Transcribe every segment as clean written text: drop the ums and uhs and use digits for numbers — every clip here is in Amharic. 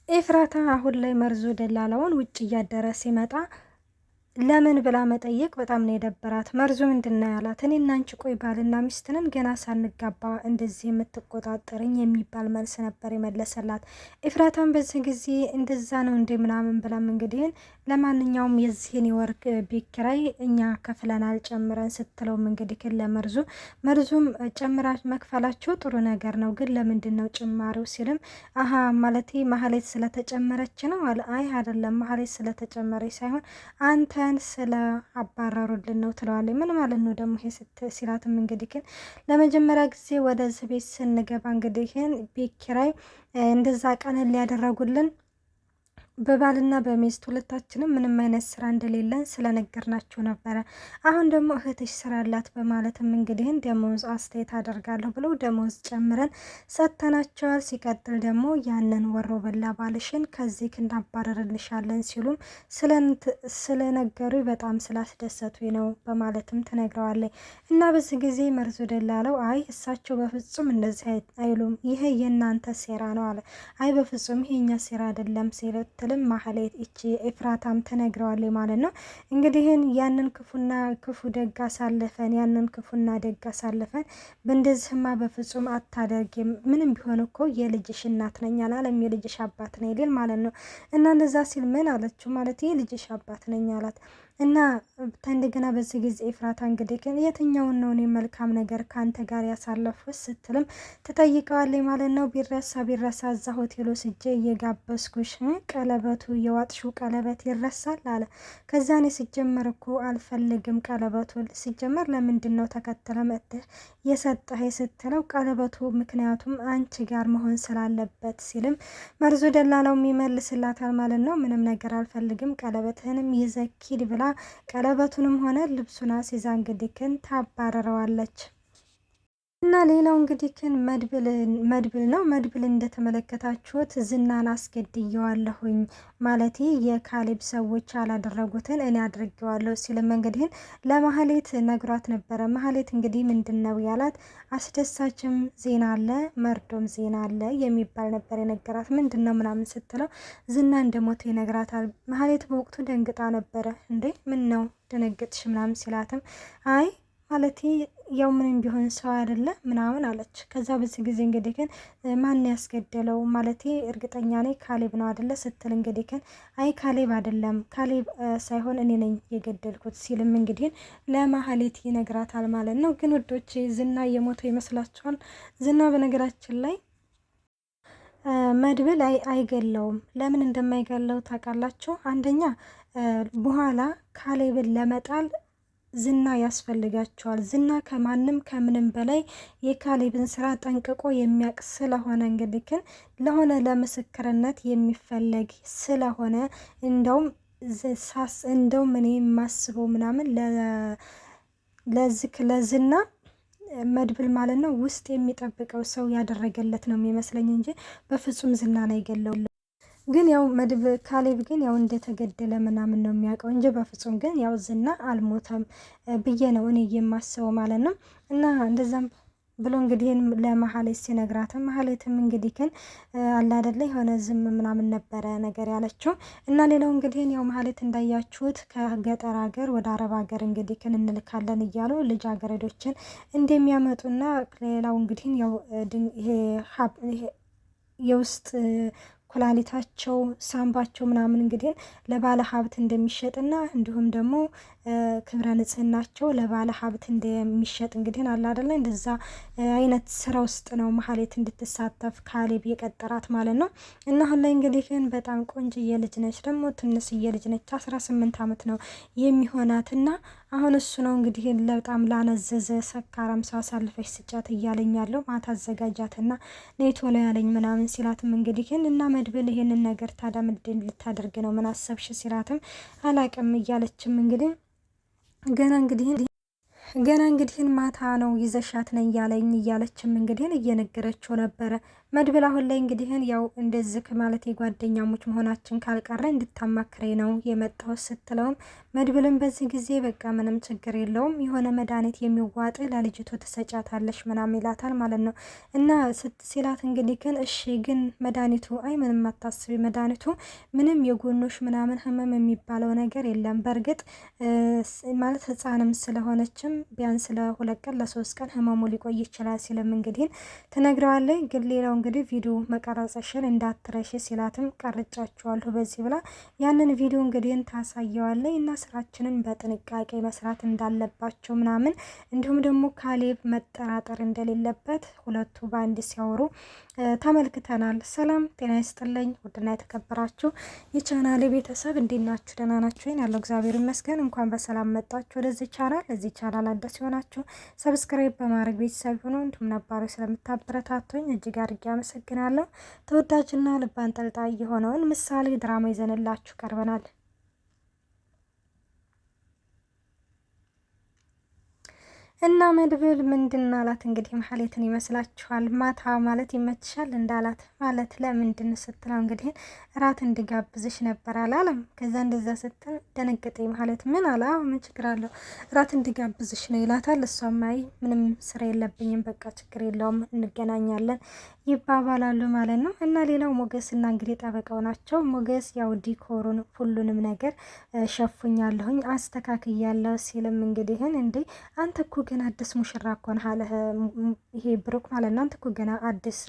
ኤፍራታ አሁን ላይ መርዞ ደላላውን ውጭ እያደረ ሲመጣ ለምን ብላ መጠየቅ በጣም ነው የደበራት። መርዙ ምንድነው ያላት? እኔ እና አንቺ ቆይ ባልና ሚስትንን ገና ሳንጋባ እንደዚህ የምትቆጣጠርኝ የሚባል መልስ ነበር የመለሰላት። ኤፍራታን በዚህ ጊዜ እንደዛ ነው እንዴ ምናምን ብላም እንግዲህን ለማንኛውም የዚህን የወር ቤት ኪራይ እኛ ከፍለናል ጨምረን ስትለውም እንግዲህ መርዙም ጨምራ መክፈላቸው ጥሩ ነገር ነው፣ ግን ለምንድን ነው ጭማሪው ሲልም አሀ ማለቴ ማህሌት ስለተጨመረች ነው አለ። አይ አይደለም ማህሌት ስለተጨመረች ሳይሆን አንተ ስለ አባረሩልን ነው ትለዋለች። ምን ማለት ነው ደግሞ ይሄ ሲላትም እንግዲህ ለመጀመሪያ ጊዜ ወደዚህ ቤት ስንገባ እንግዲህ ቤት ኪራይ እንደዛ ቀን ሊያደረጉልን በባልና በሚስት ሁለታችንም ምንም አይነት ስራ እንደሌለን ስለነገርናቸው ነበረ። አሁን ደግሞ እህትሽ ስራ አላት በማለትም እንግዲህ ደሞዝ አስተያየት አደርጋለሁ ብለው ደሞዝ ጨምረን ሰጥተናቸዋል። ሲቀጥል ደግሞ ያንን ወሮ በላ ባልሽን ከዚህ እናባረርልሻለን ሲሉም ስለነገሩ በጣም ስላስደሰቱ ነው በማለትም ትነግረዋለች። እና በዚህ ጊዜ መርዙ ደላለው አይ እሳቸው በፍጹም እንደዚህ አይሉም፣ ይሄ የእናንተ ሴራ ነው አለ። አይ በፍጹም ይሄ የኛ ሴራ አይደለም ሲለት ማህሌት እቺ ኤፍራታም ተነግረዋለች ማለት ነው። እንግዲህን ያንን ክፉ ደግ አሳልፈን በእንደዚህማ በፍጹም አታደርጊም፣ ምንም ቢሆን እኮ የልጅሽ እናት ነኝ አላለም፣ የልጅሽ አባት ነኝ ሊል ማለት ነው። እና እንደዛ ሲል ምን አለችው ማለት የልጅሽ አባት ነኝ አላት። እና እንደገና በዚህ ጊዜ ኤፍራታ እንግዲህ የትኛውን ነው እኔ መልካም ነገር ከአንተ ጋር ያሳለፉት ስትልም ትጠይቀዋለች ማለት ነው። ቢረሳ እዛ ሆቴሉ ስጄ እየጋበዝኩሽ ቀለበቱ የዋጥሽው ቀለበት ይረሳል አለ። ከዛ እኔ ሲጀመር እኮ አልፈልግም ቀለበቱ ሲጀመር ለምንድን ነው ተከተለ መጥተህ የሰጠህ ስትለው ቀለበቱ ምክንያቱም አንቺ ጋር መሆን ስላለበት ሲልም መርዙ ደላላው የሚመልስላታል ማለት ነው። ምንም ነገር አልፈልግም ቀለበትህንም ይዘኪድ ብላ ቀለበቱንም ሆነ ልብሱን አስይዛ እንግዲህ ታባረረዋለች። እና ሌላው እንግዲህ መድብል ነው። መድብል እንደተመለከታችሁት ዝናን አስገድየዋለሁኝ ማለት የካሌብ ሰዎች አላደረጉትን እኔ አድርጌዋለሁ ሲልም እንግዲህ ለማህሌት ነግሯት ነበረ። ማህሌት እንግዲህ ምንድን ነው ያላት? አስደሳችም ዜና አለ መርዶም ዜና አለ የሚባል ነበር የነገራት። ምንድን ነው ምናምን ስትለው ዝና እንደሞተ ይነግራታል። ማህሌት በወቅቱ ደንግጣ ነበረ። እንዴ ምን ነው ደነገጥሽ ምናምን ሲላትም አይ ማለቴ ያው ምንም ቢሆን ሰው አይደለ ምናምን አለች። ከዛ በዚህ ጊዜ እንግዲህ ማን ያስገደለው ማለቴ እርግጠኛ ነኝ ካሌብ ነው አይደለ ስትል እንግዲህ አይ ካሌብ አይደለም ካሌብ ሳይሆን እኔ ነኝ የገደልኩት ሲልም እንግዲህ ለማህሌት ይነግራታል ማለት ነው። ግን ውዶች ዝና የሞተው ይመስላችኋል? ዝና በነገራችን ላይ መድብል አይገለውም። ለምን እንደማይገለው ታውቃላችሁ? አንደኛ በኋላ ካሌብን ለመጣል ዝና ያስፈልጋቸዋል። ዝና ከማንም ከምንም በላይ የካሌብን ስራ ጠንቅቆ የሚያውቅ ስለሆነ እንግዲህ ለሆነ ለምስክርነት የሚፈለግ ስለሆነ እንደውም እኔ የማስበው ምናምን ለዝና መድብል ማለት ነው ውስጥ የሚጠብቀው ሰው ያደረገለት ነው የሚመስለኝ እንጂ በፍጹም ዝናን አይገለውም። ግን ያው ካሌብ ግን ያው እንደተገደለ ምናምን ነው የሚያውቀው እንጂ በፍጹም ግን ያው ዝና አልሞተም ብዬ ነው እኔ የማስበው ማለት ነው። እና እንደዛም ብሎ እንግዲህ ለማህሌት ሲነግራትም ማህሌትም እንግዲህ አላደለ የሆነ ዝም ምናምን ነበረ ነገር ያለችው። እና ሌላው እንግዲህ ያው ማህሌት እንዳያችሁት ከገጠር ሀገር ወደ አረብ ሀገር እንግዲህ እንልካለን እያሉ ልጃገረዶችን እንደሚያመጡና ሌላው እንግዲህ ያው ይሄ የውስጥ ኩላሊታቸው ሳምባቸው ምናምን እንግዲህ ለባለ ሀብት እንደሚሸጥና እንዲሁም ደግሞ ክብረ ንጽህናቸው ለባለ ሀብት እንደሚሸጥ እንግዲህ አለ አይደለ እንደዛ አይነት ስራ ውስጥ ነው ማህሌት እንድትሳተፍ ካሌብ የቀጠራት ማለት ነው። እና አሁን ላይ እንግዲህ በጣም ቆንጅዬ ልጅ ነች፣ ደግሞ ትንሽዬ ልጅ ነች። 18 ዓመት ነው የሚሆናትና አሁን እሱ ነው እንግዲህ በጣም ላነዘዘ ሰካራም ሰው አሳልፈሽ ስጫት እያለኝ ያለው ማታ አዘጋጃትና ኔቶ ላይ ያለኝ ምናምን ሲላትም እንግዲህ እና መድብል ይሄንን ነገር ታዲያ ምንድን ልታደርግ ነው ምን አሰብሽ ሲላትም አላቅም እያለችም እንግዲህ ገና እንግዲህ ማታ ነው ይዘሻት ነኝ ያለኝ እያለችም እንግዲህ እየነገረችው ነበረ። መድብል አሁን ላይ እንግዲህን ያው እንደዚህ ማለት የጓደኛሞች መሆናችን ካልቀረ እንድታማክሬ ነው የመጣው ስትለውም መድብልን በዚህ ጊዜ በቃ ምንም ችግር የለውም የሆነ መድኃኒት የሚዋጥ ለልጅቱ ትሰጫታለሽ ምናምን ይላታል ማለት ነው። እና ሲላት እንግዲህ ግን እሺ ግን መድኃኒቱ አይ ምንም አታስቢ መድኃኒቱ ምንም የጎኖሽ ምናምን ህመም የሚባለው ነገር የለም። በእርግጥ ማለት ህፃንም ስለሆነችም ቢያንስ ለ2 ቀን ለ3 ቀን ህመሙ ሊቆይ ይችላል ሲልም እንግዲህ ትነግረዋለች። ግን ሌላው እንግዲህ ቪዲዮ መቀረጽሽን እንዳትረሽ ሲላትም ቀርጫቸዋለሁ በዚህ ብላ ያንን ቪዲዮ እንግዲህ ታሳየዋለች እና ስራችንን በጥንቃቄ መስራት እንዳለባቸው ምናምን እንዲሁም ደግሞ ካሌብ መጠራጠር እንደሌለበት ሁለቱ በአንድ ሲያወሩ ተመልክተናል። ሰላም ጤና ይስጥልኝ ውድና የተከበራችሁ የቻናሌ ቤተሰብ እንዴት ናችሁ? ደህና ናችሁ? ያለው እግዚአብሔር ይመስገን። እንኳን በሰላም መጣችሁ ወደዚህ ቻናል። ለዚህ ቻናል አዲስ ሲሆናችሁ ሰብስክራይብ በማድረግ ቤተሰብ ሆኖ እንዲሁም ነባሮች ስለምታበረታቱኝ እጅግ አድርጌ አመሰግናለሁ። ተወዳጅና ልብ አንጠልጣይ የሆነውን ምሳሌ ድራማ ይዘንላችሁ ቀርበናል። እና መድብል ምንድን አላት እንግዲህ ማህሌትን ይመስላችኋል ማታ ማለት ይመችሻል እንዳላት ማለት ለምንድን ስትለው እንግዲህ እራት እንድጋብዝሽ ነበር አላለም። ከዛ እንደዛ ስትል ደነገጠ ማለት ምን አላ ምን ችግር አለው እራት እንድጋብዝሽ ነው ይላታል። እሷም አይ ምንም ስራ የለብኝም በቃ ችግር የለውም እንገናኛለን ይባባላሉ ማለት ነው። እና ሌላው ሞገስ እና እንግዲህ ጠበቃው ናቸው። ሞገስ ያው ዲኮሩን ሁሉንም ነገር ሸፉኛለሁኝ አስተካክያለሁ ሲልም እንግዲህ እንዴ አንተ እኮ ገና አዲስ ሙሽራ እኮ ነህ አለ ይሄ ብሩክ ማለት ነው። አንተ እኮ ገና አዲስ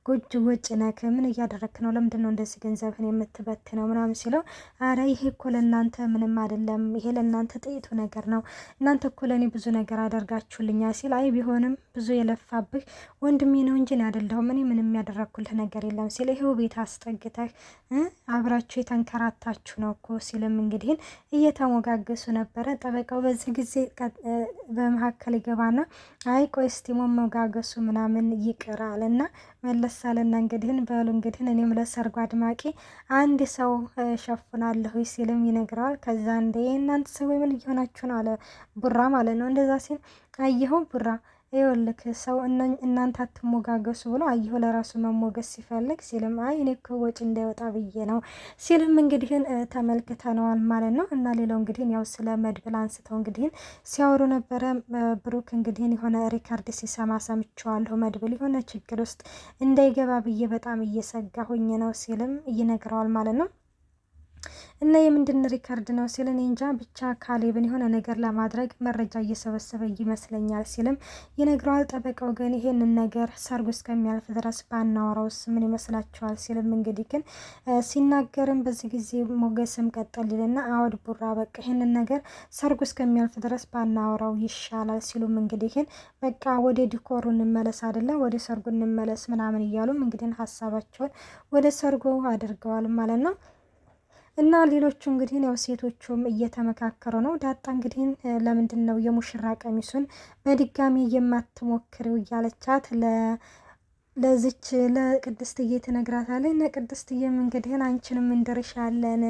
ጎጅ ወጭ ነህ ምን እያደረክ ነው? ለምንድን ነው እንደዚህ ገንዘብህን የምትበትነው ምናምን ሲለው አረ ይሄ እኮ ለእናንተ ምንም አይደለም ይሄ ለእናንተ ጥይቱ ነገር ነው እናንተ እኮ ለእኔ ብዙ ነገር አደርጋችሁልኛል ሲል አይ ቢሆንም ብዙ የለፋብህ ወንድሜ ነው እንጂ አይደለሁም እኔ ምንም ያደረኩልህ ነገር የለም ሲል ይሄው ቤት አስጠግተህ አብራችሁ የተንከራታችሁ ነው እኮ ሲልም እንግዲህ እየተሞጋገሱ ነበረ። ጠበቃው በዚህ ጊዜ በመካከል ይገባና አይ ቆይ እስቲ መሞጋገሱ ምናምን ይቅራል እና መለሳልና እንግዲህ በሉ እንግዲህ እኔም ለሰርጉ አድማቂ አንድ ሰው ሸፍናለሁ ሲልም ይነግረዋል። ከዛ እንደ እናንተ ሰው ምን እየሆናችሁ ነው አለ ቡራ ማለት ነው። እንደዛ ሲል አየኸው ቡራ ይኸውልህ ሰው እናንተ አትሞጋገሱ ብሎ አየሁ ለራሱ መሞገስ ሲፈልግ ሲልም አይ እኔ እኮ ወጪ እንዳይወጣ ብዬ ነው ሲልም እንግዲህ ተመልክተነዋል ማለት ነው። እና ሌላው እንግዲህ ያው ስለ መድብል አንስተው እንግዲህ ሲያወሩ ነበረ። ብሩክ እንግዲህ የሆነ ሪካርድ ሲሰማ ሰምቼዋለሁ መድብል የሆነ ችግር ውስጥ እንዳይገባ ብዬ በጣም እየሰጋሁኝ ነው ሲልም ይነግረዋል ማለት ነው። እና የምንድን ሪካርድ ነው ሲል እኔ እንጃ ብቻ ካሌብን የሆነ ነገር ለማድረግ መረጃ እየሰበሰበ ይመስለኛል ሲልም ይነግረዋል። ጠበቃው ግን ይሄንን ነገር ሰርጉ እስከሚያልፍ ድረስ ባናወራውስ ምን ይመስላችኋል ሲልም እንግዲህ ግን ሲናገርም በዚህ ጊዜ ሞገስም ቀጠል ይልና አወድ ቡራ በቃ ይሄንን ነገር ሰርጉ እስከሚያልፍ ድረስ ባናወራው ይሻላል ሲሉም እንግዲህ ግን በቃ ወደ ዲኮሩ እንመለስ አይደለ ወደ ሰርጉ እንመለስ ምናምን እያሉም እንግዲህ ሀሳባቸውን ወደ ሰርጉ አድርገዋል ማለት ነው። እና ሌሎቹ እንግዲህ ያው ሴቶቹም እየተመካከሩ ነው። ዳጣ እንግዲህ ለምንድን ነው የሙሽራ ቀሚሱን በድጋሚ የማትሞክሪው እያለቻት ለዚች ለቅድስትዬ ትነግራታለች። እና ቅድስትዬም እንግዲህ አንቺንም እንደርሻለን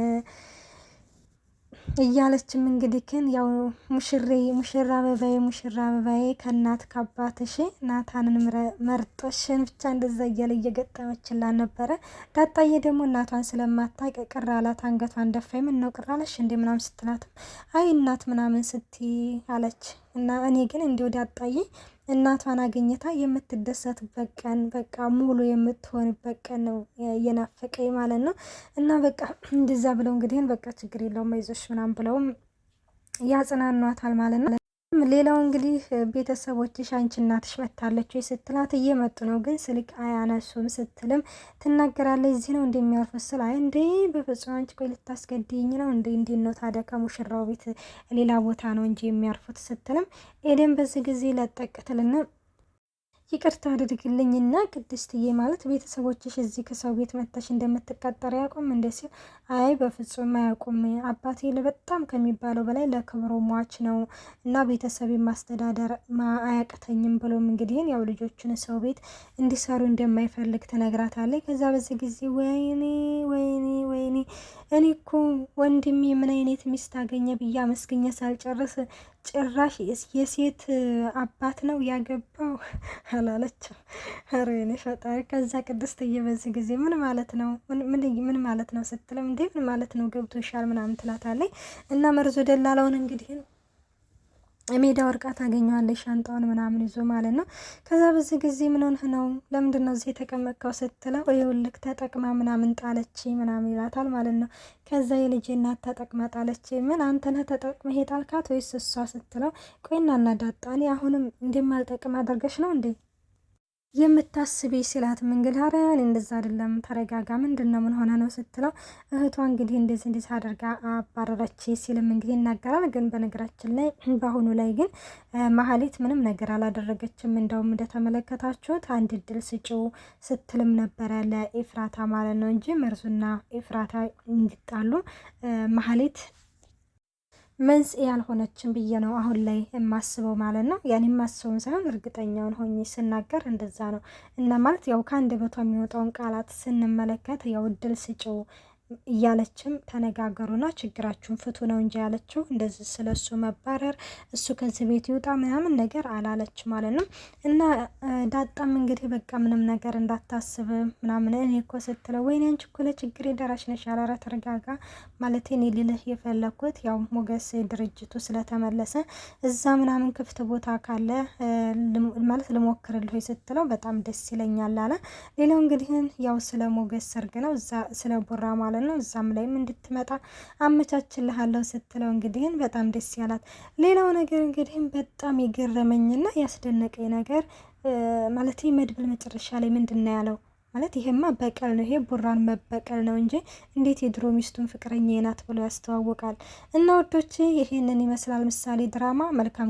እያለችም እንግዲህ ግን ያው ሙሽራ አበባዬ ከእናት ከአባትሽ ናታንን መርጦሽን ብቻ እንደዛ እያለ እየገጠመችላን ነበረ። ዳጣዬ ደግሞ እናቷን ስለማታውቅ ቅር አላት። አንገቷን ደፋይ ምን ነው ቅር አለሽ እንዴ ምናምን ስትላትም አይ እናት ምናምን ስትይ አለች። እና እኔ ግን እንዲሁ ዳጣዬ እናቷን አገኘታ የምትደሰትበት ቀን በቃ ሙሉ የምትሆንበት ቀን ነው የናፈቀኝ ማለት ነው። እና በቃ እንደዛ ብለው እንግዲህ በቃ ችግር የለውም አይዞሽ ምናምን ብለውም ያጽናኗታል ማለት ነው። ሌላው እንግዲህ ቤተሰቦችሽ አንቺ እናትሽ መታለች ወይ ስትላት እየመጡ ነው ግን ስልክ አያነሱም ስትልም ትናገራለች። እዚህ ነው እንደሚያርፉት ስል አይ እንዴ በፍጹም አንቺ ቆይ ልታስገድኝ ነው እንዴ እንዴት ነው ታዲያ ከሙሽራው ቤት ሌላ ቦታ ነው እንጂ የሚያርፉት ስትልም ኤደን በዚህ ጊዜ ለጠቅትልና ይቅርታ አድርግልኝና ቅድስትዬ ማለት ቤተሰቦችሽ እዚህ ከሰው ቤት መተሽ እንደምትቀጠር ያውቁም እንደ ሲል አይ በፍጹም አያውቁም አባቴ በጣም ከሚባለው በላይ ለክብሮ ሟች ነው እና ቤተሰብ ማስተዳደር አያቅተኝም ብሎም እንግዲህ ያው ልጆቹን ሰው ቤት እንዲሰሩ እንደማይፈልግ ትነግራታለች። ከዛ በዚህ ጊዜ ወይኔ እኔ እኮ ወንድሜ ምን አይነት ሚስት አገኘ ብዬ አመስግኘ ሳልጨርስ ጭራሽ የሴት አባት ነው ያገባው አላለችም። ኧረ የእኔ ፈጣሪ። ከዛ ቅድስትዬ በዚህ ጊዜ ምን ማለት ነው ምን ማለት ነው ስትለው እንዴ ምን ማለት ነው ገብቶሻል ምናምን ትላታለች። እና መርዞ ደላላውን እንግዲህ ሜዳ ወርቃ ታገኘዋለች ሻንጣውን ምናምን ይዞ ማለት ነው። ከዛ በዚህ ጊዜ ምን ሆነህ ነው ለምንድን ነው እዚህ የተቀመጥከው ስትለው ይኸውልህ ተጠቅማ ምናምን ጣለች ምናምን ይላታል ማለት ነው። ከዛ የልጄ እናት ተጠቅማ ጣለች። ምን አንተ ነህ ተጠቅመህ የጣልካት ወይስ እሷ ስትለው ቆይና እናዳጣኔ አሁንም እንደማልጠቅም አድርገሽ ነው እንዴ የምታስቢ ሲላት እንግዲህ ኧረ እኔ እንደዛ አይደለም ተረጋጋ፣ ምንድን ነው ምን ሆነ ነው ስትለው እህቷ እንግዲህ እንደዚህ አድርጋ አባረረች ሲልም እንግዲህ ይናገራል። ግን በነገራችን ላይ በአሁኑ ላይ ግን መሀሌት ምንም ነገር አላደረገችም። እንደውም እንደተመለከታችሁት አንድ እድል ስጪው ስትልም ነበረ ለኤፍራታ ማለት ነው እንጂ መርዙና ኤፍራታ እንዲጣሉ መሀሌት መንስኤ ያልሆነችን ብዬ ነው አሁን ላይ የማስበው ማለት ነው። ያን የማስበውን ሳይሆን እርግጠኛውን ሆኜ ስናገር እንደዛ ነው። እና ማለት ያው ከአንድ በቷ የሚወጣውን ቃላት ስንመለከት ያው እድል ስጭው እያለችም ተነጋገሩና ችግራችሁን ፍቱ ነው እንጂ ያለችው እንደዚህ ስለሱ መባረር እሱ ከዚህ ቤት ይውጣ ምናምን ነገር አላለች ማለት ነው። እና ዳጣም እንግዲህ በቃ ምንም ነገር እንዳታስብ ምናምን እኔ እኮ ስትለው ወይኔ አንቺ እኮ ለችግሬ ደራሽ ነሽ፣ ኧረ ተረጋጋ ማለት እኔ ልልህ የፈለኩት ያው ሞገስ ድርጅቱ ስለተመለሰ እዛ ምናምን ክፍት ቦታ ካለ ማለት ልሞክርልህ ስትለው በጣም ደስ ይለኛል አለ። ሌላው እንግዲህ ያው ስለ ሞገስ ሰርግ ነው እዛ ስለ ቡራ ማለት ነው እዛም ላይም እንድትመጣ አመቻችልሃለሁ ስትለው እንግዲህ በጣም ደስ ያላት። ሌላው ነገር እንግዲህ በጣም የገረመኝና ያስደነቀኝ ነገር ማለት መድብል መጨረሻ ላይ ምንድን ነው ያለው ማለት ይሄማ በቀል ነው፣ ይሄ ቡራን መበቀል ነው እንጂ እንዴት የድሮ ሚስቱን ፍቅረኛ ናት ብሎ ያስተዋውቃል። እና ወዶቼ ይሄንን ይመስላል ምሳሌ ድራማ። መልካም